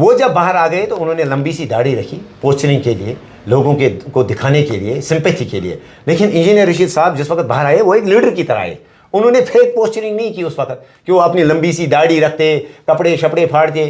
वो जब बाहर आ गए तो उन्होंने लंबी सी दाढ़ी रखी पोस्टरिंग के लिए, लोगों के को दिखाने के लिए, सिंपैथी के लिए। लेकिन इंजीनियर रशीद साहब जिस वक्त बाहर आए वो एक लीडर की तरह आए। उन्होंने फेक पोस्टरिंग नहीं की उस वक्त कि वो अपनी लंबी सी दाढ़ी रखते, कपड़े शपड़े फाड़ते,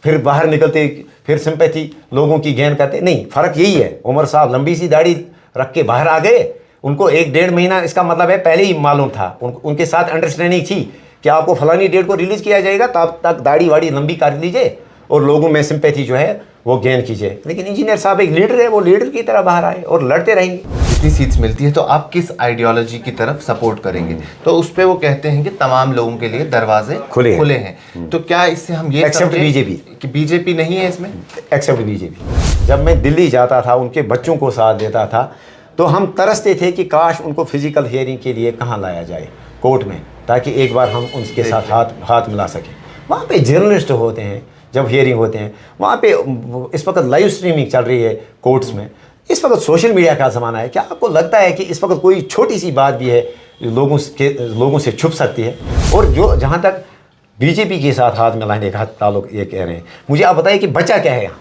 फिर बाहर निकलते, फिर सिंपैथी लोगों की गेन करते। नहीं, फ़र्क यही है। उमर साहब लंबी सी दाढ़ी रख के बाहर आ गए, उनको 1-1.5 महीना, इसका मतलब है पहले ही मालूम था, उनके साथ अंडरस्टैंडिंग थी कि आपको फलानी डेट को रिलीज़ किया जाएगा, तब तक दाढ़ी वाड़ी लंबी कर लीजिए और लोगों में सिंपैथी जो है वो गेन कीजिए। लेकिन इंजीनियर साहब एक लीडर है, वो लीडर की तरह बाहर आए और लड़ते रहेंगे। जितनी सीट्स मिलती है तो आप किस आइडियोलॉजी की तरफ सपोर्ट करेंगे? तो उस पर वो कहते हैं कि तमाम लोगों के लिए दरवाजे खुले हैं। तो क्या इससे हम ये एक्सेप्ट बीजेपी कि बीजेपी नहीं है इसमें? Except BJP. जब मैं दिल्ली जाता था, उनके बच्चों को साथ देता था, तो हम तरसते थे कि काश उनको फिजिकल हियरिंग के लिए कहाँ लाया जाए, कोर्ट में, ताकि एक बार हम उनके साथ हाथ मिला सकें। वहाँ पे जर्नलिस्ट होते हैं, जब हियरिंग होते हैं वहाँ पे इस वक्त लाइव स्ट्रीमिंग चल रही है कोर्ट्स में। इस वक्त सोशल मीडिया का ज़माना है। क्या आपको लगता है कि इस वक्त कोई छोटी सी बात भी है लोगों से छुप सकती है? और जो जहाँ तक बीजेपी के साथ हाथ मिलाने का ताल्लुक ये कह रहे हैं, मुझे आप बताइए कि बचा क्या है यहाँ?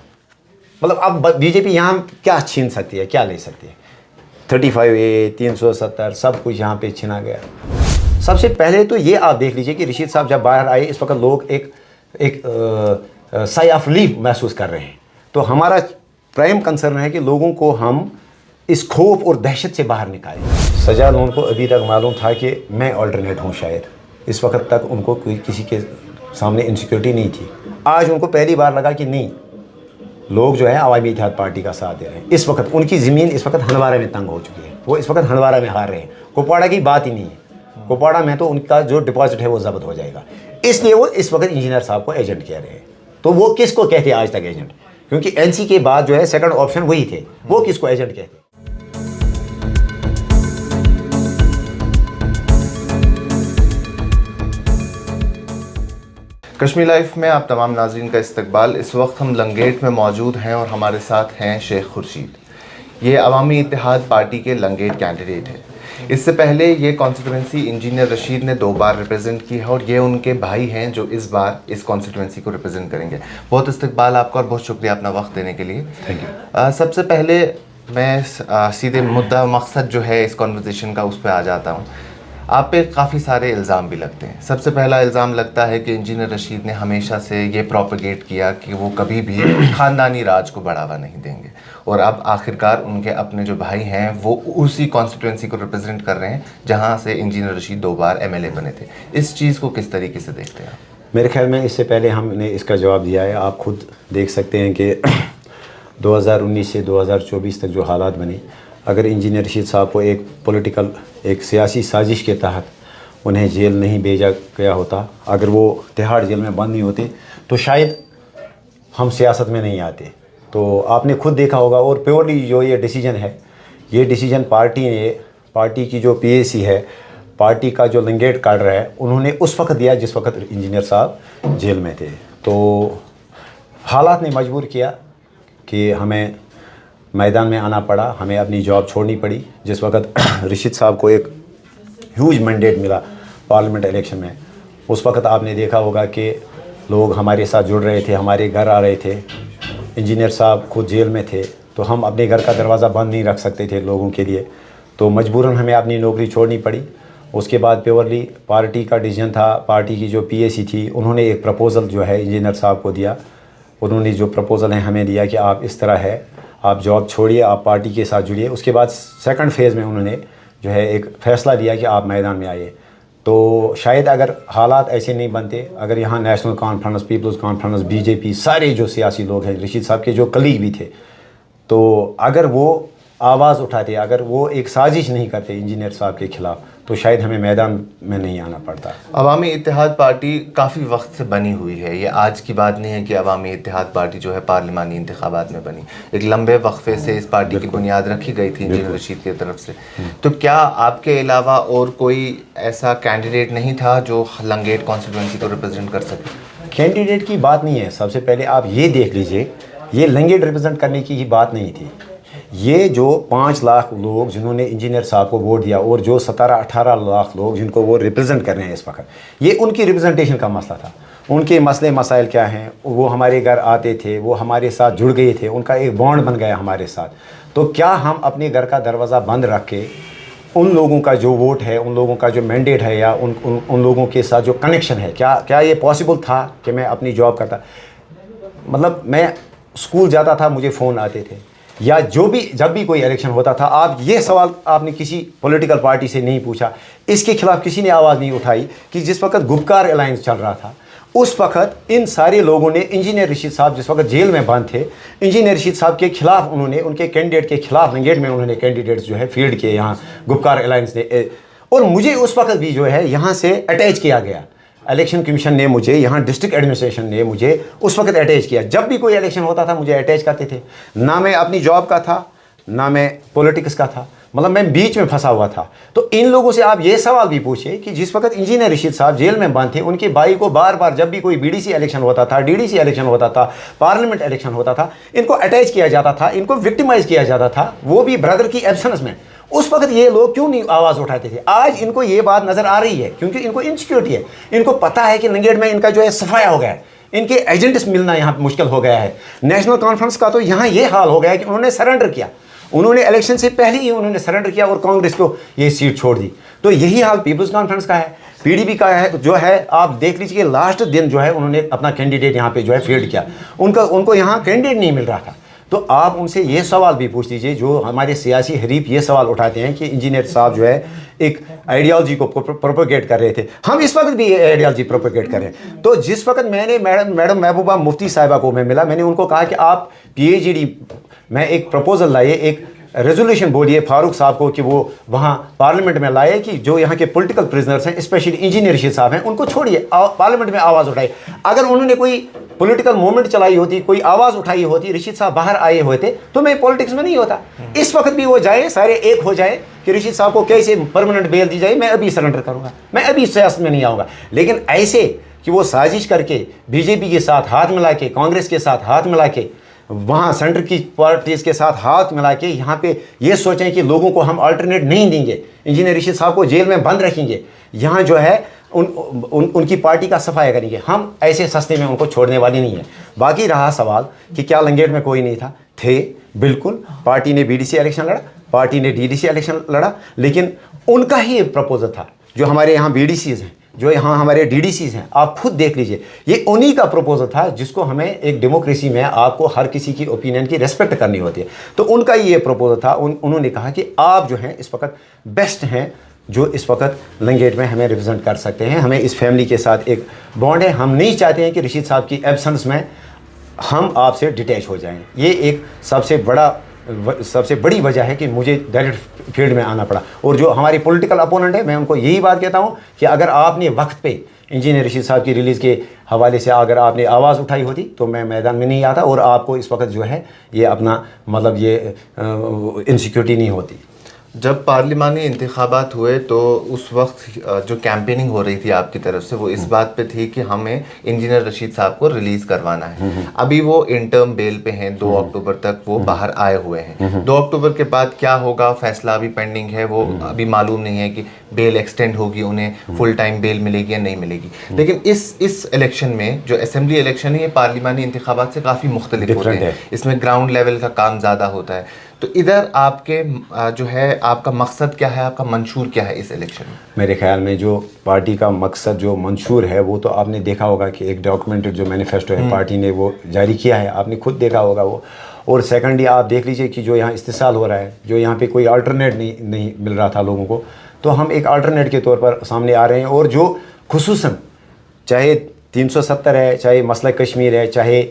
मतलब अब बीजेपी यहाँ क्या छीन सकती है, क्या ले सकती है? 35A 370 सब कुछ यहाँ पे छीना गया। सबसे पहले तो ये आप देख लीजिए कि रशीद साहब जब बाहर आए, इस वक्त लोग एक साई ऑफ रिलीफ महसूस कर रहे हैं। तो हमारा प्राइम कंसर्न है कि लोगों को हम इस खौफ और दहशत से बाहर निकालें। सजा लोगों को अभी तक मालूम था कि मैं ऑल्टरनेट हूँ, शायद इस वक्त तक उनको कोई किसी के सामने इनसिक्योरिटी नहीं थी। आज उनको पहली बार लगा कि नहीं, लोग जो है अवामी इत्तेहाद पार्टी का साथ दे रहे हैं। इस वक्त उनकी ज़मीन इस वक्त हंदवारा में तंग हो चुकी है, वो इस वक्त हंदवारा में हार रहे हैं। कुपवाड़ा की बात ही नहीं है, कुपवाड़ा में तो उनका जो डिपॉजिट है वो जब्त हो जाएगा। इसलिए वो इस वक्त इंजीनियर साहब को एजेंट कह रहे हैं। तो वो किसको कहते हैं आज तक एजेंट? क्योंकि एनसी के बाद जो है सेकंड ऑप्शन वही थे, वो किसको एजेंट कहते हैं? कश्मीर लाइफ में आप तमाम नाज़रीन का इस्तकबाल। इस वक्त हम लंगेट में मौजूद हैं और हमारे साथ हैं शेख खुर्शीद। ये अवामी इत्तेहाद पार्टी के लंगेट कैंडिडेट हैं। इससे पहले ये कॉन्स्टिट्यूंसी इंजीनियर रशीद ने 2 बार रिप्रेजेंट की है और ये उनके भाई हैं जो इस बार इस कॉन्स्टिट्यूंसी को रिप्रेजेंट करेंगे। बहुत इस्तकबाल आपका और बहुत शुक्रिया अपना वक्त देने के लिए। Thank you. सबसे पहले मैं सीधे मुद्दा मकसद जो है इस कॉन्वर्सेशन का उस पर आ जाता हूँ। आप पे काफ़ी सारे इल्ज़ाम भी लगते हैं। सबसे पहला इल्ज़ाम लगता है कि इंजीनियर रशीद ने हमेशा से ये प्रोपेगेट किया कि वो कभी भी ख़ानदानी राज को बढ़ावा नहीं देंगे, और अब आखिरकार उनके अपने जो भाई हैं वो उसी कॉन्स्टिट्यूंसी को रिप्रेजेंट कर रहे हैं जहां से इंजीनियर रशीद 2 बार MLA बने थे। इस चीज़ को किस तरीके से देखते हैं आप? मेरे ख्याल में इससे पहले हमने इसका जवाब दिया है। आप खुद देख सकते हैं कि 2019 से 2024 तक जो हालात बने, अगर इंजीनियर रशीद साहब को एक सियासी साजिश के तहत उन्हें जेल नहीं भेजा गया होता, अगर वो तिहाड़ जेल में बंद नहीं होते, तो शायद हम सियासत में नहीं आते। तो आपने खुद देखा होगा। और प्योरली जो ये डिसीजन है, ये डिसीजन पार्टी की जो PAC है, पार्टी का जो लंगेट काडर है, उन्होंने उस वक्त दिया जिस वक्त इंजीनियर साहब जेल में थे। तो हालात ने मजबूर किया कि हमें मैदान में आना पड़ा, हमें अपनी जॉब छोड़नी पड़ी। जिस वक्त रशीद साहब को एक ह्यूज मैंडेट मिला पार्लियामेंट इलेक्शन में, उस वक्त आपने देखा होगा कि लोग हमारे साथ जुड़ रहे थे, हमारे घर आ रहे थे। इंजीनियर साहब खुद जेल में थे, तो हम अपने घर का दरवाज़ा बंद नहीं रख सकते थे लोगों के लिए, तो मजबूरन हमें अपनी नौकरी छोड़नी पड़ी। उसके बाद प्योरली पार्टी का डिसीजन था, पार्टी की जो PAC थी, उन्होंने एक प्रपोज़ल जो है इंजीनियर साहब को दिया। उन्होंने जो प्रपोज़ल है हमें दिया कि आप इस तरह है, आप जॉब छोड़िए, आप पार्टी के साथ जुड़िए। उसके बाद सेकंड फेज़ में उन्होंने जो है एक फ़ैसला दिया कि आप मैदान में आइए। तो शायद अगर हालात ऐसे नहीं बनते, अगर यहाँ National Conference, People's Conference, BJP, सारे जो सियासी लोग हैं, रशीद साहब के जो कलीग भी थे, तो अगर वो आवाज़ उठाते, अगर वो एक साजिश नहीं करते इंजीनियर साहब के ख़िलाफ़, तो शायद हमें मैदान में नहीं आना पड़ता। अवामी इत्तेहाद पार्टी काफ़ी वक्त से बनी हुई है। ये आज की बात नहीं है कि अवामी इत्तेहाद पार्टी जो है पार्लिमानी इंतखाबात में बनी। एक लंबे वक्फे से इस पार्टी की बुनियाद रखी गई थी इंजीनियर रशीद की तरफ से। तो क्या आपके अलावा और कोई ऐसा कैंडिडेट नहीं था जो लंगेट कॉन्स्टिट्यूंसी को रिप्रेजेंट कर सके? कैंडिडेट की बात नहीं है। सबसे पहले आप ये देख लीजिए, ये लंगेट रिप्रेजेंट करने की ही बात नहीं थी। ये जो 5 लाख लोग जिन्होंने इंजीनियर साहब को वोट दिया और जो 17-18 लाख लोग जिनको वो रिप्रेजेंट कर रहे हैं इस वक्त, ये उनकी रिप्रेजेंटेशन का मसला था। उनके मसले मसाइल क्या हैं, वो हमारे घर आते थे, वो हमारे साथ जुड़ गए थे, उनका एक बॉन्ड बन गया हमारे साथ। तो क्या हम अपने घर का दरवाज़ा बंद रख के उन लोगों का जो वोट है, उन लोगों का जो मैंडेट है, या उन लोगों के साथ जो कनेक्शन है, क्या ये पॉसिबल था कि मैं अपनी जॉब करता? मतलब मैं स्कूल जाता था, मुझे फ़ोन आते थे, या जब भी कोई इलेक्शन होता था, आप ये सवाल आपने किसी पॉलिटिकल पार्टी से नहीं पूछा, इसके खिलाफ किसी ने आवाज़ नहीं उठाई कि जिस वक्त गुपकार अलायंस चल रहा था, उस वक्त इन सारे लोगों ने, इंजीनियर रशीद साहब जिस वक्त जेल में बंद थे, इंजीनियर रशीद साहब के खिलाफ उन्होंने, उनके कैंडिडेट के खिलाफ लंगेट में उन्होंने कैंडिडेट्स जो है फील्ड किए यहाँ गुपकार अलायंस ने। और मुझे उस वक्त भी जो है यहाँ से अटैच किया गया, इलेक्शन कमीशन ने मुझे, यहाँ डिस्ट्रिक्ट एडमिनिस्ट्रेशन ने मुझे उस वक्त अटैच किया। जब भी कोई इलेक्शन होता था मुझे अटैच करते थे, ना मैं अपनी जॉब का था, ना मैं पॉलिटिक्स का था, मतलब मैं बीच में फंसा हुआ था। तो इन लोगों से आप ये सवाल भी पूछिए कि जिस वक्त इंजीनियर रशीद साहब जेल में बंद थे, उनके भाई को बार बार जब भी कोई बीडीसी इलेक्शन होता था, डीडीसी इलेक्शन होता था, पार्लियामेंट इलेक्शन होता था, इनको अटैच किया जाता था, इनको विक्टिमाइज किया जाता था, वो भी ब्रदर की एब्सेंस में। उस वक्त ये लोग क्यों नहीं आवाज़ उठाते थे? आज इनको ये बात नज़र आ रही है क्योंकि इनको इनसिक्योरिटी है, इनको पता है कि लंगेट में इनका जो है सफाया हो गया है, इनके एजेंट्स मिलना यहाँ मुश्किल हो गया है। नेशनल कॉन्फ्रेंस का तो यहाँ ये हाल हो गया है कि उन्होंने सरेंडर किया, उन्होंने इलेक्शन से पहले ही उन्होंने सरेंडर किया और कांग्रेस को ये सीट छोड़ दी। तो यही हाल पीपल्स कॉन्फ्रेंस का है, पीडीपी का है, जो है आप देख लीजिए कि लास्ट दिन जो है उन्होंने अपना कैंडिडेट यहाँ पे जो है फील्ड किया, उनको यहाँ कैंडिडेट नहीं मिल रहा था। तो आप उनसे ये सवाल भी पूछ लीजिए, जो हमारे सियासी हरीफ ये सवाल उठाते हैं कि इंजीनियर साहब जो है एक आइडियोलॉजी को प्रोपोगेट कर रहे थे, हम इस वक्त भी ये आइडियोलॉजी प्रोपोगेट कर रहे हैं। तो जिस वक्त मैंने मैडम महबूबा मुफ्ती साहिबा को मैं मिला, मैंने उनको कहा कि आप PhD में एक प्रपोजल लाइए, एक रेजोल्यूशन बोलिए फारूक साहब को कि वो वहाँ पार्लियामेंट में लाए कि जो यहाँ के पॉलिटिकल प्रिजनर्स हैं, स्पेशली इंजीनियर रशीद साहब हैं, उनको छोड़िए, पार्लियामेंट में आवाज़ उठाइए। अगर उन्होंने कोई पॉलिटिकल मूवमेंट चलाई होती, कोई आवाज़ उठाई होती, रशीद साहब बाहर आए होते, तो मैं पॉलिटिक्स में नहीं होता। इस वक्त भी वो जाए, सारे एक हो जाए कि रशीद साहब को कैसे परमानेंट बेल दी जाए, मैं अभी सरेंडर करूँगा, मैं अभी सियासत में नहीं आऊँगा। लेकिन ऐसे कि वो साजिश करके बीजेपी के साथ हाथ मिला के, कांग्रेस के साथ हाथ मिला के, वहाँ सेंटर की पार्टीज़ के साथ हाथ मिला के यहाँ पे ये सोचें कि लोगों को हम अल्टरनेट नहीं देंगे, इंजीनियर रशीद साहब को जेल में बंद रखेंगे, यहाँ जो है उनकी पार्टी का सफाया करेंगे, हम ऐसे सस्ते में उनको छोड़ने वाले नहीं है। बाकी रहा सवाल कि क्या लंगेट में कोई नहीं था, थे बिल्कुल। पार्टी ने BDC इलेक्शन लड़ा, पार्टी ने DDC इलेक्शन लड़ा, लेकिन उनका ही प्रपोजल था। जो हमारे यहाँ BDCs हैं, जो यहाँ हमारे DDCs हैं, आप खुद देख लीजिए, ये उन्हीं का प्रपोजल था जिसको हमें एक डेमोक्रेसी में आपको हर किसी की ओपिनियन की रेस्पेक्ट करनी होती है। तो उनका ही ये प्रपोजल था। उन्होंने कहा कि आप जो हैं इस वक्त बेस्ट हैं, जो इस वक्त लंगेट में हमें रिप्रेजेंट कर सकते हैं, हमें इस फैमिली के साथ एक बॉन्ड है, हम नहीं चाहते हैं कि रशीद साहब की एब्सेंस में हम आपसे डिटैच हो जाएं। ये एक सबसे बड़ी वजह है कि मुझे डायरेक्ट फील्ड में आना पड़ा। और जो हमारी पॉलिटिकल अपोनेंट है, मैं उनको यही बात कहता हूँ कि अगर आपने वक्त पे इंजीनियर रशीद साहब की रिलीज़ के हवाले से अगर आपने आवाज़ उठाई होती तो मैं मैदान में नहीं आता और आपको इस वक्त जो है ये अपना मतलब ये इनसिक्योरिटी नहीं होती। जब पार्लिमानी इंतखाबात हुए तो उस वक्त जो कैंपेनिंग हो रही थी आपकी तरफ से वो इस बात पे थी कि हमें इंजीनियर रशीद साहब को रिलीज़ करवाना है। अभी वो इंटर्म बेल पे हैं, 2 अक्टूबर तक वो बाहर आए हुए हैं। 2 अक्टूबर के बाद क्या होगा, फैसला अभी पेंडिंग है, वो अभी मालूम नहीं है कि बेल एक्सटेंड होगी, उन्हें फुल टाइम बेल मिलेगी या नहीं मिलेगी। लेकिन इस इलेक्शन में जो असेंबली इलेक्शन है ये पार्लिमानी इंतखाबात से काफ़ी मुख्तलिफ होते हैं, इसमें ग्राउंड लेवल का काम ज़्यादा होता है। तो इधर आपके जो है आपका मकसद क्या है, आपका मंशूर क्या है इस इलेक्शन में? मेरे ख्याल में जो पार्टी का मकसद जो मंशूर है वो तो आपने देखा होगा कि एक डॉक्यूमेंटेड जो मैनिफेस्टो है पार्टी ने वो जारी किया है, आपने खुद देखा होगा वो। और सेकंडली आप देख लीजिए कि जो यहाँ इस्तेसाल हो रहा है, जो यहाँ पे कोई अल्टरनेट नहीं मिल रहा था लोगों को, तो हम एक अल्टरनेट के तौर पर सामने आ रहे हैं। और जो खुसूसन चाहे 370 है, चाहे मसला कश्मीर है, चाहे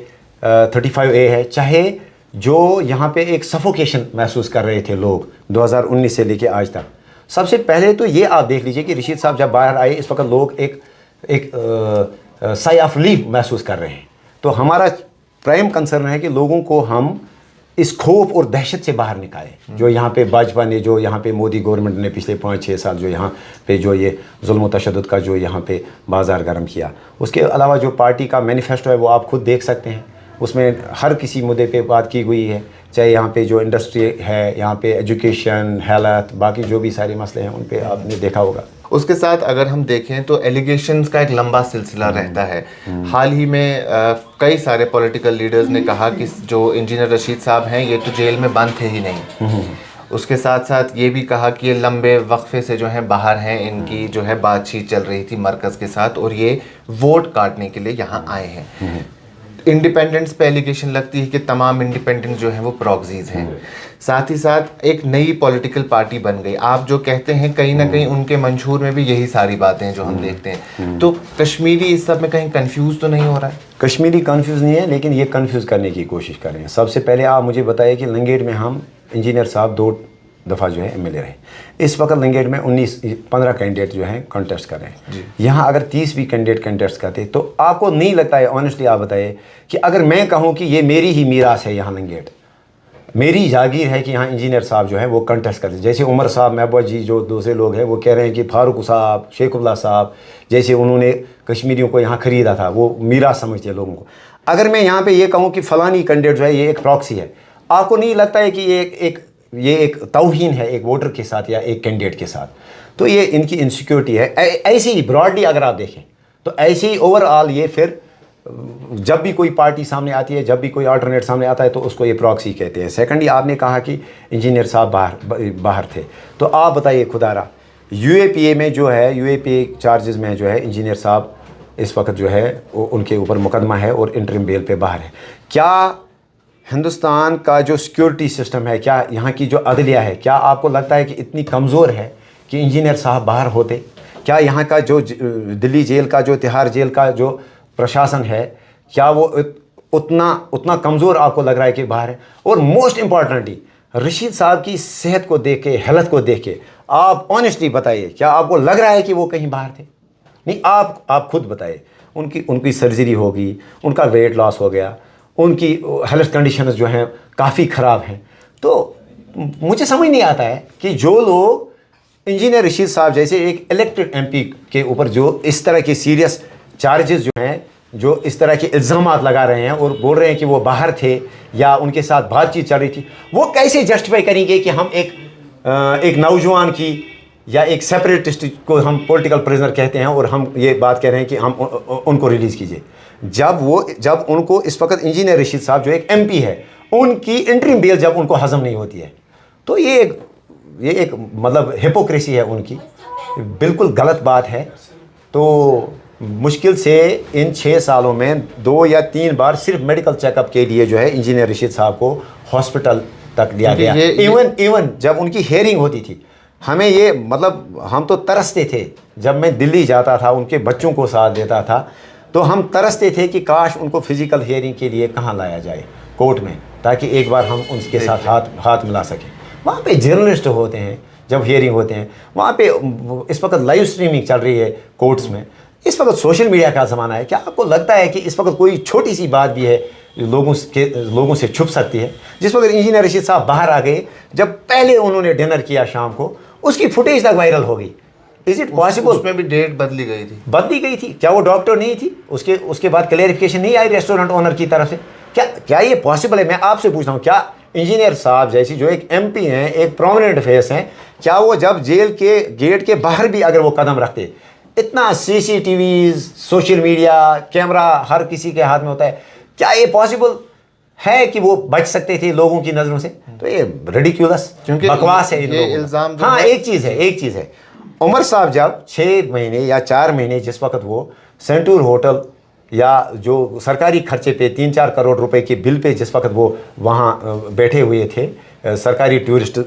35A है, चाहे जो यहाँ पे एक सफोकेशन महसूस कर रहे थे लोग 2019 से लेके आज तक, सबसे पहले तो ये आप देख लीजिए कि रशीद साहब जब बाहर आए इस वक्त लोग एक साई ऑफ रिलीफ महसूस कर रहे हैं। तो हमारा प्राइम कंसर्न है कि लोगों को हम इस खौफ और दहशत से बाहर निकालें जो यहाँ पे भाजपा ने, जो यहाँ पे मोदी गवर्नमेंट ने पिछले 5-6 साल जो यहाँ पे जो ये जुल्म तशद्दुद का जो यहाँ पे बाजार गर्म किया। उसके अलावा जो पार्टी का मैनिफेस्टो है वो आप खुद देख सकते हैं, उसमें हर किसी मुद्दे पे बात की हुई है, चाहे यहाँ पे जो इंडस्ट्री है, यहाँ पे एजुकेशन, हेल्थ, बाकी जो भी सारे मसले हैं उन पे आपने देखा होगा। उसके साथ अगर हम देखें तो एलिगेशंस का एक लंबा सिलसिला रहता है। हाल ही में कई सारे पॉलिटिकल लीडर्स ने कहा कि जो इंजीनियर रशीद साहब हैं ये तो जेल में बंद थे ही नहीं। उसके साथ साथ ये भी कहा कि ये लंबे वक्फे से जो है बाहर हैं, इनकी जो है बातचीत चल रही थी मरकज़ के साथ और ये वोट काटने के लिए यहाँ आए हैं। इंडिपेंडेंट्स पे एलिगेशन लगती है कि तमाम इंडिपेंडेंट जो हैं वो प्रॉक्सीज हैं। साथ ही साथ एक नई पॉलिटिकल पार्टी बन गई। आप जो कहते हैं कहीं ना कहीं उनके मंशूर में भी यही सारी बातें हैं जो हम देखते हैं। तो कश्मीरी इस सब में कहीं कंफ्यूज तो नहीं हो रहा है? कश्मीरी कंफ्यूज नहीं है, लेकिन ये कंफ्यूज करने की कोशिश कर रहे हैं। सबसे पहले आप मुझे बताइए कि लंगेट में हम इंजीनियर साहब 2 दफ़ा जो है एमएलए रहे। इस वक्त लंगेट में 15 कैंडिडेट जो हैं कॉन्टेस्ट कर रहे हैं। यहाँ अगर 30 भी कैंडिडेट कॉन्टेस्ट करते तो आपको नहीं लगता है, ऑनेस्टली आप बताइए, कि अगर मैं कहूँ कि ये मेरी ही मीरास है, यहाँ लंगेट मेरी जागीर है कि यहाँ इंजीनियर साहब जो है वो कंटेस्ट करते, जैसे उमर साहब, महबूब जी, जो दूसरे लोग हैं वो कह रहे हैं कि फारूक साहब, शेखुल्ला साहब, जैसे उन्होंने कश्मीरियों को यहाँ ख़रीदा था, वो मीरास समझते हैं लोगों को। अगर मैं यहाँ पे ये कहूँ कि फ़लानी कैंडिडेट जो है ये एक प्रॉक्सी है, आपको नहीं लगता है कि ये एक तौहीन है एक वोटर के साथ या एक कैंडिडेट के साथ? तो ये इनकी इनसिक्योरिटी है। ऐसे ही ब्रॉडली अगर आप देखें तो ऐसे ही ओवरऑल ये फिर जब भी कोई पार्टी सामने आती है, जब भी कोई अल्टरनेट सामने आता है तो उसको ये प्रॉक्सी कहते हैं। सेकेंडली आपने कहा कि इंजीनियर साहब बाहर थे, तो आप बताइए खुदारा, यूएपीए में जो है, यूएपीए चार्जेस में जो है इंजीनियर साहब इस वक्त जो है उनके ऊपर मुकदमा है और इंटरिम बेल पे बाहर है। क्या हिंदुस्तान का जो सिक्योरिटी सिस्टम है, क्या यहाँ की जो अदलिया है, क्या आपको लगता है कि इतनी कमज़ोर है कि इंजीनियर साहब बाहर होते? क्या यहाँ का जो दिल्ली जेल का, जो तिहाड़ जेल का जो प्रशासन है, क्या वो उतना कमज़ोर आपको लग रहा है कि बाहर है? और मोस्ट इम्पॉर्टेंटली रशीद साहब की सेहत को देख के, हेल्थ को देख के आप ऑनेस्टली बताइए, क्या आपको लग रहा है कि वो कहीं बाहर थे? नहीं, आप खुद बताइए। उनकी सर्जरी होगी, उनका वेट लॉस हो गया, उनकी हेल्थ कंडीशंस जो हैं काफ़ी ख़राब हैं। तो मुझे समझ नहीं आता है कि जो लोग इंजीनियर रशीद साहब जैसे एक इलेक्टेड एमपी के ऊपर जो इस तरह के सीरियस चार्जेस जो हैं, जो इस तरह के इल्ज़ामात लगा रहे हैं और बोल रहे हैं कि वो बाहर थे या उनके साथ बातचीत चल रही थी, वो कैसे जस्टिफाई करेंगे कि हम एक नौजवान की या एक सेपरेटिस्ट को हम पॉलिटिकल प्रिजनर कहते हैं और हम ये बात कह रहे हैं कि हम उनको रिलीज़ कीजिए, जब उनको इस वक्त इंजीनियर रशीद साहब जो एक एमपी है, उनकी इंटरिम बेल जब उनको हजम नहीं होती है, तो ये एक मतलब हिपोक्रेसी है उनकी, बिल्कुल गलत बात है। तो मुश्किल से इन 6 सालों में 2 या 3 बार सिर्फ मेडिकल चेकअप के लिए जो है इंजीनियर रशीद साहब को हॉस्पिटल तक लिया गया। इवन जब उनकी हेयरिंग होती थी, हमें ये मतलब हम तो तरसते थे, जब मैं दिल्ली जाता था उनके बच्चों को साथ देता था तो हम तरसते थे कि काश उनको फिज़िकल हियरिंग के लिए कहाँ लाया जाए, कोर्ट में, ताकि एक बार हम उनके साथ हाथ मिला सकें। वहाँ पे जर्नलिस्ट होते हैं, जब हियरिंग होते हैं वहाँ पे इस वक्त लाइव स्ट्रीमिंग चल रही है कोर्ट्स में, इस वक्त सोशल मीडिया का ज़माना है। क्या आपको लगता है कि इस वक्त कोई छोटी सी बात भी है लोगों से छुप सकती है? जिस वक्त इंजीनियर रशीद साहब बाहर आ गए, जब पहले उन्होंने डिनर किया शाम को, उसकी फुटेज तक वायरल हो गई। Is it possible? उसमें भी डेट बदली गई थी। क्या वो डॉक्टर नहीं थी? उसके बाद क्लेरिफिकेशन नहीं आई रेस्टोरेंट ओनर की तरफ से? क्या ये पॉसिबल है? मैं आपसे पूछता हूँ, क्या इंजीनियर साहब जैसी जो एक एमपी हैं, एक प्रोमिनेंट फेस हैं, क्या वो जब जेल के गेट के बाहर भी अगर वो कदम रखते, इतना सीसीटीवी, सोशल मीडिया, कैमरा हर किसी के हाथ में होता है, क्या ये पॉसिबल है कि वो बच सकते थे लोगों की नज़रों से? तो ये रिडिक्यूलस, क्योंकि बकवास है इन लोगों का। हाँ, एक चीज़ है उमर साहब जब 6 महीने या 4 महीने जिस वक्त वो सेंटूर होटल या जो सरकारी खर्चे पे 3-4 करोड़ रुपए के बिल पे जिस वक्त वो वहाँ बैठे हुए थे, सरकारी टूरिस्ट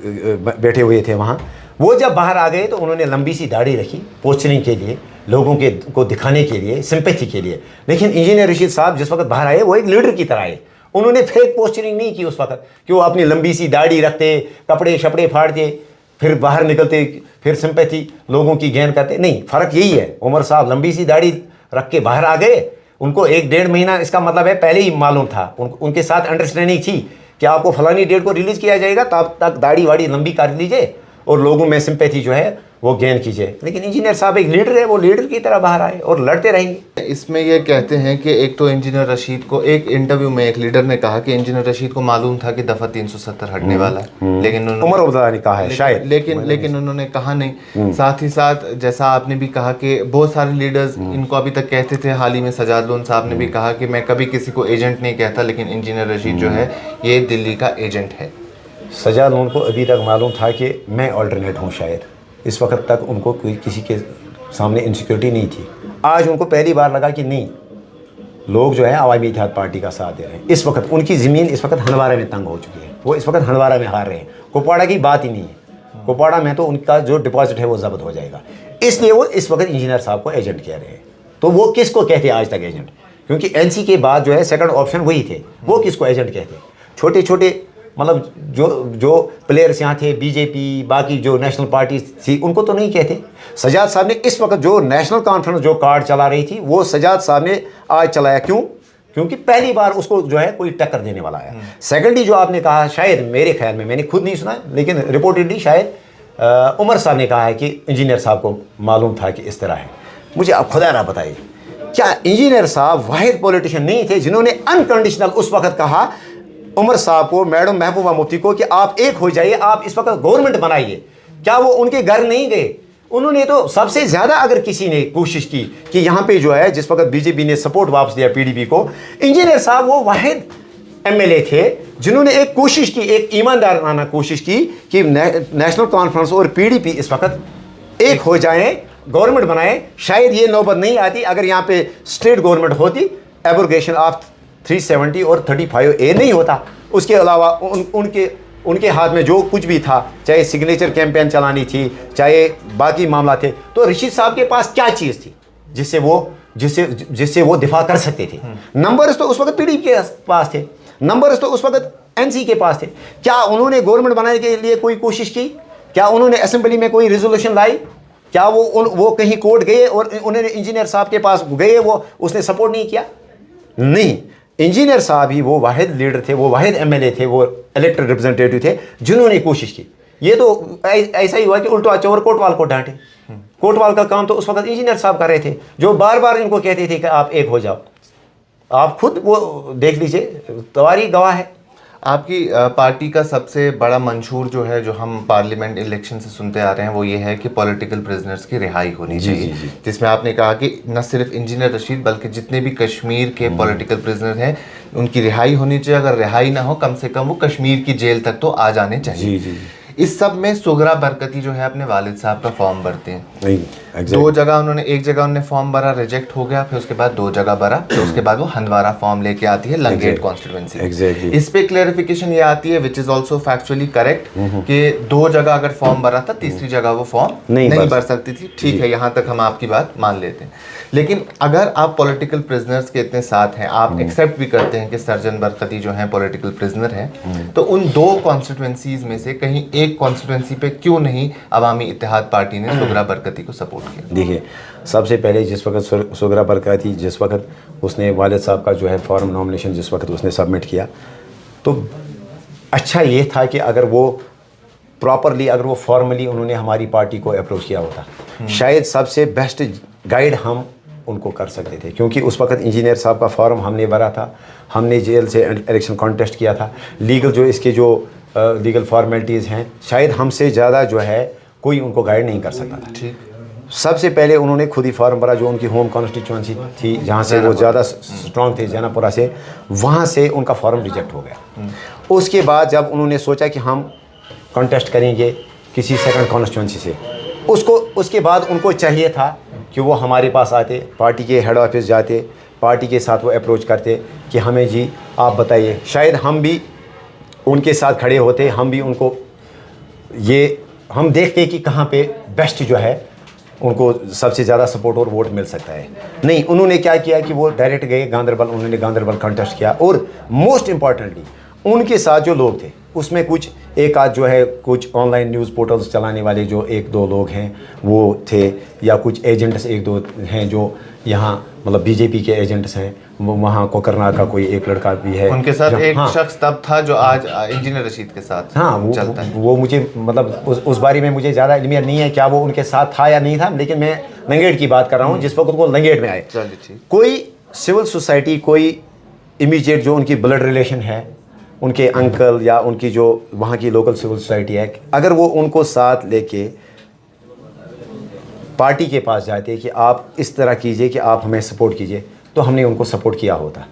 बैठे हुए थे वहाँ, वो जब बाहर आ गए तो उन्होंने लंबी सी दाढ़ी रखी पोस्टरिंग के लिए, लोगों को दिखाने के लिए, सिंपैथी के लिए। लेकिन इंजीनियर रशीद साहब जिस वक्त बाहर आए वो एक लीडर की तरह आए। उन्होंने फेक पोस्टरिंग नहीं की उस वक्त कि वो अपनी लंबी सी दाढ़ी रखते, कपड़े शपड़े फाड़ते, फिर बाहर निकलते, फिर सिंपैथी लोगों की गेन करते। नहीं, फ़र्क यही है, उमर साहब लंबी सी दाढ़ी रख के बाहर आ गए, उनको 1-1.5 महीना, इसका मतलब है पहले ही मालूम था, उनके साथ अंडरस्टैंडिंग थी कि आपको फलानी डेट को रिलीज़ किया जाएगा, तब तक दाढ़ी वाड़ी लंबी कर लीजिए और लोगों में सिंपैथी जो है वो गेन कीजिए। लेकिन इंजीनियर साहब एक लीडर है, वो लीडर की तरह बाहर आए और लड़ते रहेंगे। इसमें ये कहते हैं कि एक तो इंजीनियर रशीद को एक इंटरव्यू में एक लीडर ने कहा कि इंजीनियर रशीद को मालूम था कि दफ़ा 370 हटने वाला है, लेकिन उमर अब्दुल्ला ने कहा है शायद, लेकिन उन्होंने कहा नहीं। साथ ही साथ जैसा आपने भी कहा कि बहुत सारे लीडर्स इनको अभी तक कहते थे, हाल ही में सजाद लोन साहब ने भी कहा कि मैं कभी किसी को एजेंट नहीं कहता, लेकिन इंजीनियर रशीद जो है ये दिल्ली का एजेंट है। सजाद लोन को अभी तक मालूम था कि मैं ऑल्टरनेट हूँ शायद, इस वक्त तक उनको कोई किसी के सामने इनसिक्योरिटी नहीं थी। आज उनको पहली बार लगा कि नहीं, लोग जो है अवामी इत्तेहाद पार्टी का साथ दे रहे हैं। इस वक्त उनकी ज़मीन इस वक्त हंदवारा में तंग हो चुकी है, वो इस वक्त हंदवारा में हार रहे हैं। कुपवाड़ा की बात ही नहीं है, कुपवाड़ा में तो उनका जो डिपॉजिट है वो जब्त हो जाएगा, इसलिए वो इस वक्त इंजीनियर साहब को एजेंट कह रहे हैं। तो वो किसको कहते हैं आज तक एजेंट? क्योंकि एनसी के बाद जो है सेकंड ऑप्शन वही थे, वो किसको एजेंट कहते? छोटे छोटे मतलब जो प्लेयर्स यहाँ थे, बीजेपी बाकी जो नेशनल पार्टी थी, उनको तो नहीं कहते। सजाद साहब ने इस वक्त जो नेशनल कॉन्फ्रेंस जो कार्ड चला रही थी, वो सजाद साहब ने आज चलाया। क्यों? क्योंकि पहली बार उसको जो है कोई टक्कर देने वाला है। सेकेंडली जो आपने कहा, शायद मेरे ख्याल में, मैंने खुद नहीं सुना, लेकिन रिपोर्टेडली शायद उमर साहब ने कहा है कि इंजीनियर साहब को मालूम था कि इस तरह है। मुझे आप खुदा ना बताइए, क्या इंजीनियर साहब वाहिद पॉलिटिशियन नहीं थे जिन्होंने अनकंडीशनल उस वक्त कहा उमर साहब को, मैडम महबूबा मुफ्ती को, कि आप एक हो जाइए, आप इस वक्त गवर्नमेंट बनाइए? क्या वो उनके घर नहीं गए? उन्होंने तो सबसे ज़्यादा अगर किसी ने कोशिश की कि यहाँ पे जो है, जिस वक्त बीजेपी ने सपोर्ट वापस दिया पीडीपी को, इंजीनियर साहब वो वाहिद एमएलए थे जिन्होंने एक कोशिश की, एक ईमानदाराना कोशिश की कि नेशनल कॉन्फ्रेंस और पीडीपी इस वक्त एक हो जाएं, गवर्नमेंट बनाएं। शायद ये नौबत नहीं आती अगर यहाँ पे स्टेट गवर्नमेंट होती, एब्रोगेशन ऑफ 370 और 35A नहीं होता। उसके अलावा उनके हाथ में जो कुछ भी था, चाहे सिग्नेचर कैंपेन चलानी थी, चाहे बाकी मामला थे, तो रशीद साहब के पास क्या चीज़ थी जिससे वो दिफा कर सकते थे? नंबर्स तो उस वक्त पीडीपी के पास थे, नंबर्स तो उस वक्त एनसी के पास थे। क्या उन्होंने गवर्नमेंट बनाने के लिए कोई कोशिश की? क्या उन्होंने असेंबली में कोई रेजोल्यूशन लाई? क्या वो कहीं कोर्ट गए और उन्होंने इंजीनियर साहब के पास गए, उसने सपोर्ट नहीं किया? नहीं, इंजीनियर साहब ही वो वाहिद लीडर थे, वो वाहिद एमएलए थे, वो इलेक्टेड रिप्रेजेंटेटिव थे जिन्होंने कोशिश की। ये तो ऐसा ही हुआ कि उल्टा चोर कोटवाल को डांटे। कोटवाल का काम तो उस वक्त इंजीनियर साहब कर रहे थे, जो बार बार इनको कहते थे कि आप एक हो जाओ। आप खुद वो देख लीजिए, तवारी गवाह है। आपकी पार्टी का सबसे बड़ा मंशूर जो है, जो हम पार्लियामेंट इलेक्शन से सुनते आ रहे हैं, वो ये है कि पॉलिटिकल प्रिजनर्स की रिहाई होनी चाहिए, जिसमें आपने कहा कि न सिर्फ इंजीनियर रशीद बल्कि जितने भी कश्मीर के पॉलिटिकल प्रिजनर हैं उनकी रिहाई होनी चाहिए। अगर रिहाई ना हो, कम से कम वो कश्मीर की जेल तक तो आ जाने चाहिए। इस सब में सुगरा बरकती जो है अपने वालिद साहब का फॉर्म भरते हैं। दो जगह उन्होंने, एक जगह उन्होंने फॉर्म भरा, रिजेक्ट हो गया, फिर उसके बाद दो जगह भरा, फिर उसके बाद वो हंदवारा फॉर्म लेके आती है लंगेट कॉन्स्टिट्यूएंसी। इस पे क्लेरिफिकेशन ये आती है, which is also factually correct, कि दो जगह अगर फॉर्म भरा था, तीसरी जगह वो फॉर्म नहीं भर सकती थी। ठीक है, यहाँ तक हम आपकी बात मान लेते हैं। लेकिन अगर आप पॉलिटिकल प्रिजनर्स के इतने साथ हैं, आप एक्सेप्ट भी करते हैं कि सर्जन बरकती जो है पॉलिटिकल प्रिजनर हैं, तो उन दो कॉन्स्टिट्यूएंसीज में से कहीं एक कॉन्स्टिट्यूएंसी पे क्यों नहीं अवामी इत्तेहाद पार्टी ने सुगरा बरकती को सपोर्ट किया? देखिए, सबसे पहले जिस वक्त सुगरा बरकती, जिस वक्त उसने वालिद साहब का जो है फॉर्म नॉमिनेशन जिस वक्त उसने सबमिट किया, तो अच्छा ये था कि अगर वो प्रॉपरली, अगर वो फॉर्मली उन्होंने हमारी पार्टी को अप्रोच किया होता, शायद सबसे बेस्ट गाइड हम उनको कर सकते थे। क्योंकि उस वक्त इंजीनियर साहब का फॉर्म हमने भरा था, हमने जेल से इलेक्शन कॉन्टेस्ट किया था, लीगल जो इसके जो लीगल फॉर्मेलिटीज़ हैं, शायद हमसे ज़्यादा जो है कोई उनको गाइड नहीं कर सकता था। ठीक, सबसे पहले उन्होंने खुद ही फॉर्म भरा, जो उनकी होम कॉन्स्टिट्यूंसी थी, जहाँ से वो ज़्यादा स्ट्रॉन्ग थे, जैनापुरा से, वहाँ से उनका फॉर्म रिजेक्ट हो गया। उसके बाद जब उन्होंने सोचा कि हम कॉन्टेस्ट करेंगे किसी सेकंड कॉन्स्टिट्यूंसी से, उसके बाद उनको चाहिए था कि वो हमारे पास आते, पार्टी के हेड ऑफिस जाते, पार्टी के साथ वो अप्रोच करते कि हमें जी आप बताइए, शायद हम भी उनके साथ खड़े होते, हम भी उनको हम देखते कि कहाँ पे बेस्ट जो है उनको सबसे ज़्यादा सपोर्ट और वोट मिल सकता है। नहीं, उन्होंने क्या किया कि वो डायरेक्ट गए गांदरबल, उन्होंने गांदरबल कॉन्टेस्ट किया, और मोस्ट इम्पॉर्टेंटली उनके साथ जो लोग थे, उसमें कुछ एक आध जो है कुछ ऑनलाइन न्यूज़ पोर्टल्स चलाने वाले जो एक दो लोग हैं वो थे, या कुछ एजेंट्स एक दो हैं जो यहाँ मतलब बीजेपी के एजेंट्स हैं, वहाँ कोकरना का कोई एक लड़का भी है उनके साथ एक हाँ, शख्स तब था जो आज इंजीनियर रशीद के साथ हाँ चलता है। वो मुझे मतलब उस बारे में मुझे ज़्यादा इल्मिया नहीं है क्या वो उनके साथ था या नहीं था, लेकिन मैं लंगेट की बात कर रहा हूँ जिस वक्त वो लंगेट में आए। चलिए ठीक। कोई सिविल सोसाइटी, कोई इमीडिएट जो उनकी ब्लड रिलेशन है, उनके अंकल या उनकी जो वहाँ की लोकल सिविल सोसाइटी है, अगर वो उनको साथ लेके पार्टी के पास जाते कि आप इस तरह कीजिए कि आप हमें सपोर्ट कीजिए, तो हमने उनको सपोर्ट किया होता।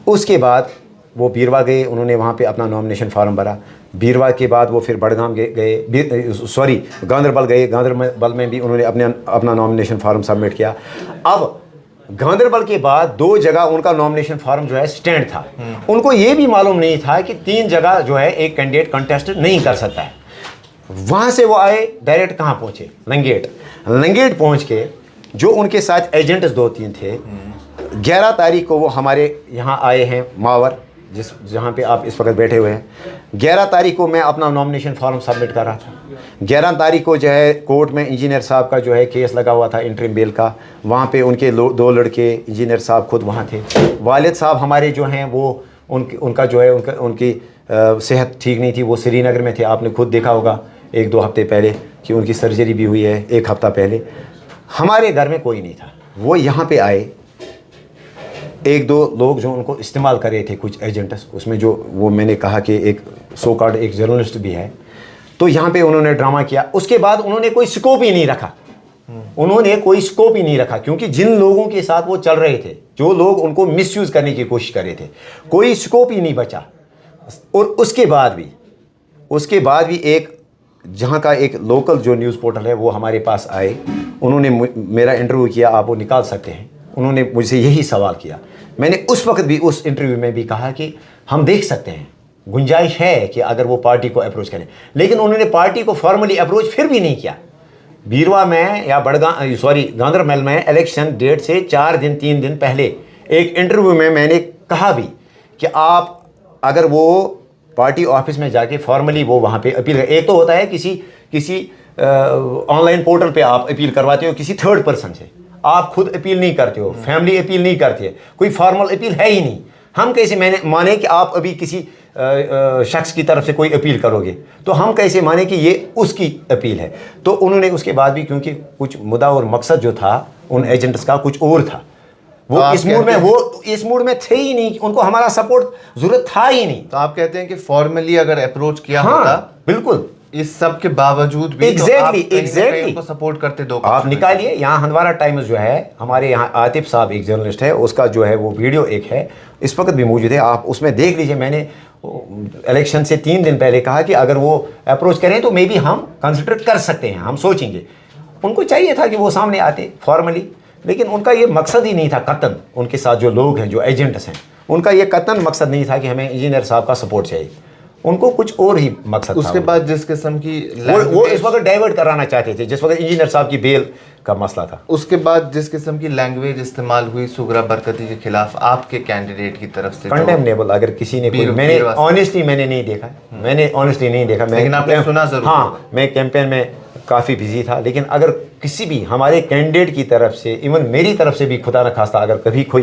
उसके बाद वो बीरवा गए, उन्होंने वहाँ पे अपना नॉमिनेशन फार्म भरा। बीरवा के बाद वो फिर बड़गाम गए सॉरी गांधरबल गए, गांधरबल में भी उन्होंने अपना नॉमिनेशन फार्म सबमिट किया। अब गांधरबल के बाद 2 जगह उनका नॉमिनेशन फार्म जो है स्टैंड था। उनको ये भी मालूम नहीं था कि 3 जगह जो है एक कैंडिडेट कंटेस्ट नहीं कर सकता है। वहाँ से वो आए डायरेक्ट कहाँ पहुँचे, लंगेट पहुँच के जो उनके साथ एजेंट्स 2-3 थे, 11 तारीख को वो हमारे यहाँ आए हैं मावर, जहाँ पे आप इस वक्त बैठे हुए हैं। 11 तारीख को मैं अपना नॉमिनेशन फॉर्म सबमिट कर रहा था। 11 तारीख को जो है कोर्ट में इंजीनियर साहब का जो है केस लगा हुआ था इंटरिम बेल का। वहाँ पे उनके 2 लड़के, इंजीनियर साहब खुद वहाँ थे। वालिद साहब हमारे जो हैं वो उनका जो है उनकी सेहत ठीक नहीं थी, वो श्रीनगर में थे। आपने खुद देखा होगा 1-2 हफ्ते पहले कि उनकी सर्जरी भी हुई है, 1 हफ्ता पहले। हमारे घर में कोई नहीं था। वो यहाँ पे आए, 1-2 लोग जो उनको इस्तेमाल कर रहे थे, कुछ एजेंट्स, उसमें जो वो मैंने कहा कि एक सो कॉल्ड एक जर्नलिस्ट भी है। तो यहाँ पे उन्होंने ड्रामा किया। उसके बाद उन्होंने कोई स्कोप ही नहीं रखा, क्योंकि जिन लोगों के साथ वो चल रहे थे, जो लोग उनको मिसयूज़ करने की कोशिश कर रहे थे, कोई स्कोप ही नहीं बचा। और उसके बाद भी एक जहाँ का एक लोकल जो न्यूज़ पोर्टल है वो हमारे पास आए, उन्होंने मेरा इंटरव्यू किया, आप वो निकाल सकते हैं। उन्होंने मुझसे यही सवाल किया। मैंने उस वक्त भी उस इंटरव्यू में भी कहा कि हम देख सकते हैं, गुंजाइश है कि अगर वो पार्टी को अप्रोच करें, लेकिन उन्होंने पार्टी को फॉर्मली अप्रोच फिर भी नहीं किया। बीरवा में या गांधरबल में इलेक्शन डेट से 4 दिन 3 दिन पहले एक इंटरव्यू में मैंने कहा भी कि आप अगर वो पार्टी ऑफिस में जाके फॉर्मली वो वहाँ पे अपील, एक तो होता है किसी ऑनलाइन पोर्टल पे आप अपील करवाते हो किसी थर्ड पर्सन से, आप खुद अपील नहीं करते हो, फैमिली अपील नहीं करती है, कोई फॉर्मल अपील है ही नहीं। हम कैसे माने कि आप अभी किसी शख्स की तरफ से कोई अपील करोगे, तो हम कैसे माने कि ये उसकी अपील है। तो उन्होंने उसके बाद भी, क्योंकि कुछ मुद्दा और मकसद जो था उन एजेंट्स का कुछ और था, वो इस मूड में थे ही नहीं, उनको हमारा सपोर्ट जरूरत था ही नहीं। तो आप कहते हैं कि फॉर्मली अगर अप्रोच किया हाँ, होता, बिल्कुल, इस सब के बावजूद भी एग्जैक्टली उनको सपोर्ट करते। 2 आप निकालिए, यहाँ हंदवारा टाइम्स जो है, हमारे यहाँ आतिफ साहब एक जर्नलिस्ट है, उसका जो है वो वीडियो एक है, इस वक्त भी मौजूद है, आप उसमें देख लीजिए। मैंने इलेक्शन से 3 दिन पहले कहा कि अगर वो अप्रोच करें तो मे बी हम कंसिडर कर सकते हैं, हम सोचेंगे। उनको चाहिए था कि वो सामने आते फॉर्मली, लेकिन उनका ये मकसद ही नहीं था कतन। उनके साथ जो लोग हैं, जो एजेंट्स हैं, उनका ये कतन मकसद नहीं था कि हमें इंजीनियर साहब का सपोर्ट चाहिए, उनको कुछ और ही मकसद उसके था। बाद जिस किस्म की वो इस वक्त डाइवर्ट कराना चाहते थे, जिस वक्त इंजीनियर साहब की बेल का मसला था। उसके बाद जिस किस्म की लैंग्वेज इस्तेमाल हुई सुगरा बरकती के खिलाफ आपके कैंडिडेट की तरफ से, कंडेमनेबल, अगर किसी ने कोई, मैंने ऑनेस्टली नहीं देखा, लेकिन आपने सुना जरूर। हाँ, मैं कैंपेन में काफ़ी बिजी था, लेकिन अगर किसी भी हमारे कैंडिडेट की तरफ से, इवन मेरी तरफ से भी खुदा न खास्ता अगर कभी कोई,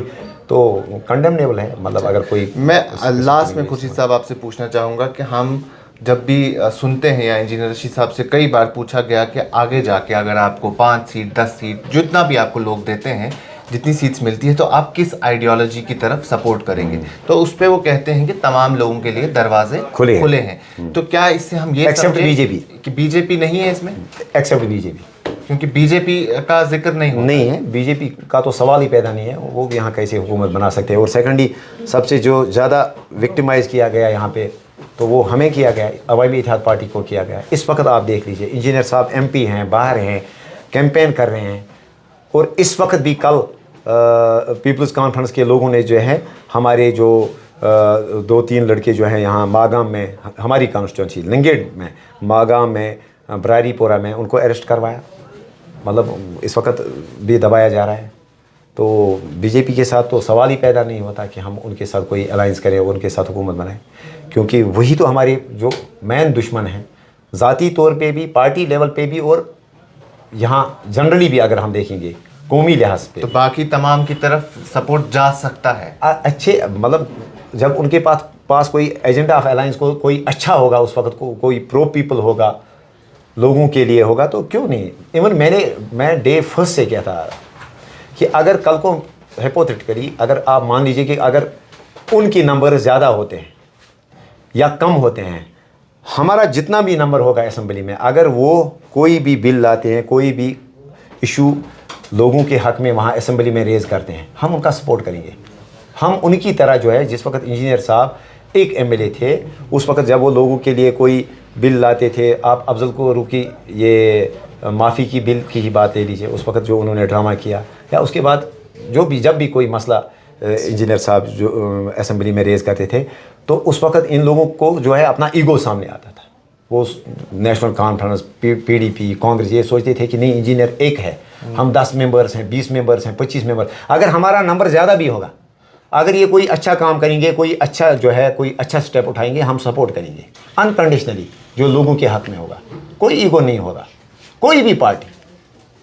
तो कंडेमनेबल है। मतलब अगर कोई, मैं लास्ट में खुर्शीद साहब आपसे पूछना चाहूँगा कि हम जब भी सुनते हैं, या इंजीनियर रशीद साहब से कई बार पूछा गया कि आगे जाके अगर आपको 5 सीट 10 सीट जितना भी आपको लोग देते हैं, जितनी सीट्स मिलती है, तो आप किस आइडियोलॉजी की तरफ सपोर्ट करेंगे, तो उस पर वो कहते हैं कि तमाम लोगों के लिए दरवाजे खुले हैं। तो क्या इससे हम ये एक्सेप्ट बीजेपी, कि बीजेपी नहीं है इसमें? एक्सेप्ट बीजेपी, क्योंकि बीजेपी का जिक्र नहीं है, बीजेपी का तो सवाल ही पैदा नहीं है। वो यहाँ कैसे हुकूमत बना सकते हैं। और सेकेंडली, सबसे जो ज़्यादा विक्टिमाइज़ किया गया यहाँ पे, तो वो हमें किया गया, अवामी इत्तेहाद पार्टी को किया गया। इस वक्त आप देख लीजिए, इंजीनियर साहब MP हैं, बाहर हैं, कैंपेन कर रहे हैं, और इस वक्त भी कल पीपल्स कॉन्फ्रेंस के लोगों ने जो है हमारे जो 2-3 लड़के जो हैं यहाँ मागाम में, हमारी कॉन्स्टिट्यूंसी लंगेट में, मागाम में, बरारीपोरा में, उनको अरेस्ट करवाया। मतलब इस वक्त भी दबाया जा रहा है। तो बीजेपी के साथ तो सवाल ही पैदा नहीं होता कि हम उनके साथ कोई अलायंस करें, उनके साथ हुकूमत बनाएं, क्योंकि वही तो हमारे जो मेन दुश्मन हैं, ज़ाती तौर पे भी, पार्टी लेवल पे भी, और यहाँ जनरली भी अगर हम देखेंगे कौमी लिहाज पे। तो बाकी तमाम की तरफ सपोर्ट जा सकता है। अच्छे मतलब जब उनके पास कोई एजेंडा ऑफ अलायंस को कोई अच्छा होगा, उस वक्त को कोई प्रो पीपल होगा, लोगों के लिए होगा, तो क्यों नहीं। इवन मैं डे फर्स्ट से कहता आ रहा कि अगर कल को हाइपोथेटिकली अगर आप मान लीजिए कि अगर उनके नंबर ज़्यादा होते हैं या कम होते हैं, हमारा जितना भी नंबर होगा असेंबली में, अगर वो कोई भी बिल लाते हैं, कोई भी इशू लोगों के हक़ में वहाँ असेंबली में रेज़ करते हैं, हम उनका सपोर्ट करेंगे। हम उनकी तरह जो है, जिस वक्त इंजीनियर साहब एक एमएलए थे, उस वक्त जब वो लोगों के लिए कोई बिल लाते थे, आप अफजल कोहरू की ये माफ़ी की बिल की ही बात ले लीजिए, उस वक्त जो उन्होंने ड्रामा किया, या उसके बाद जब भी कोई मसला इंजीनियर साहब जो असेंबली में रेज़ करते थे, तो उस वक्त इन लोगों को जो है अपना ईगो सामने आता था। वो नेशनल कॉन्फ्रेंस, पीडीपी, कांग्रेस ये सोचते थे कि नहीं, इंजीनियर एक है, हम 10 मेंबर्स हैं, 20 मेंबर्स हैं, 25 मेंबर, अगर हमारा नंबर ज़्यादा भी होगा, अगर ये कोई अच्छा काम करेंगे, कोई अच्छा जो है कोई अच्छा स्टेप उठाएंगे, हम सपोर्ट करेंगे अनकंडीशनली, जो लोगों के हक़ में होगा। कोई ईगो नहीं होगा, कोई भी पार्टी,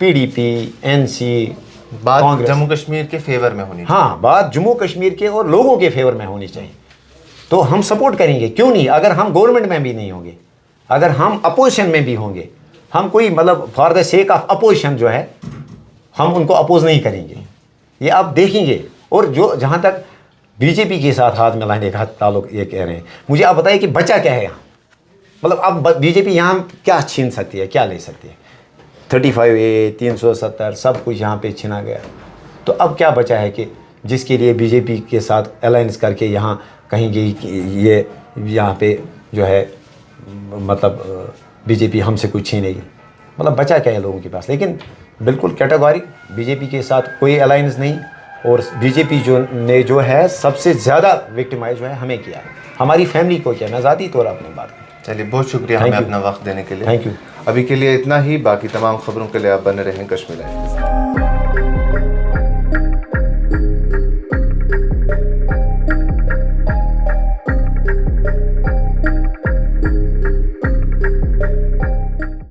पीडीपी, एनसी, बात जम्मू कश्मीर के फेवर में होनी चाहिए। हाँ, बात जम्मू कश्मीर के और लोगों के फेवर में होनी चाहिए, तो हम सपोर्ट करेंगे। क्यों नहीं, अगर हम गवर्नमेंट में भी नहीं होंगे, अगर हम अपोजिशन में भी होंगे, हम कोई मतलब for the sake of opposition जो है, हम उनको अपोज नहीं करेंगे, ये आप देखेंगे। और जो जहाँ तक बीजेपी के साथ हाथ मिलाने का ताल्लुक ये कह रहे हैं, मुझे आप बताइए कि बचा क्या है यहाँ, मतलब अब बीजेपी यहाँ क्या छीन सकती है, क्या ले सकती है। 35A, 370 सब कुछ यहाँ पे छीना गया, तो अब क्या बचा है कि जिसके लिए बीजेपी के साथ अलायंस करके यहाँ कहेंगे कि ये यहाँ पे जो है मतलब बीजेपी हमसे कुछ छीनेगी, मतलब बचा क्या है लोगों के पास। लेकिन बिल्कुल कैटेगोरिक बीजेपी के साथ कोई अलायंस नहीं, और बीजेपी ने जो है सबसे ज़्यादा विक्टिमाइज जो है हमें किया है, हमारी फैमिली को किया। मैं ज़ाती तौर अपनी बात करूँ। चलिए, बहुत शुक्रिया हमें अपना वक्त देने के लिए। Thank you. अभी के लिए इतना ही, बाकी तमाम खबरों के लिए आप बने रहें कश्मीर लाइव के साथ।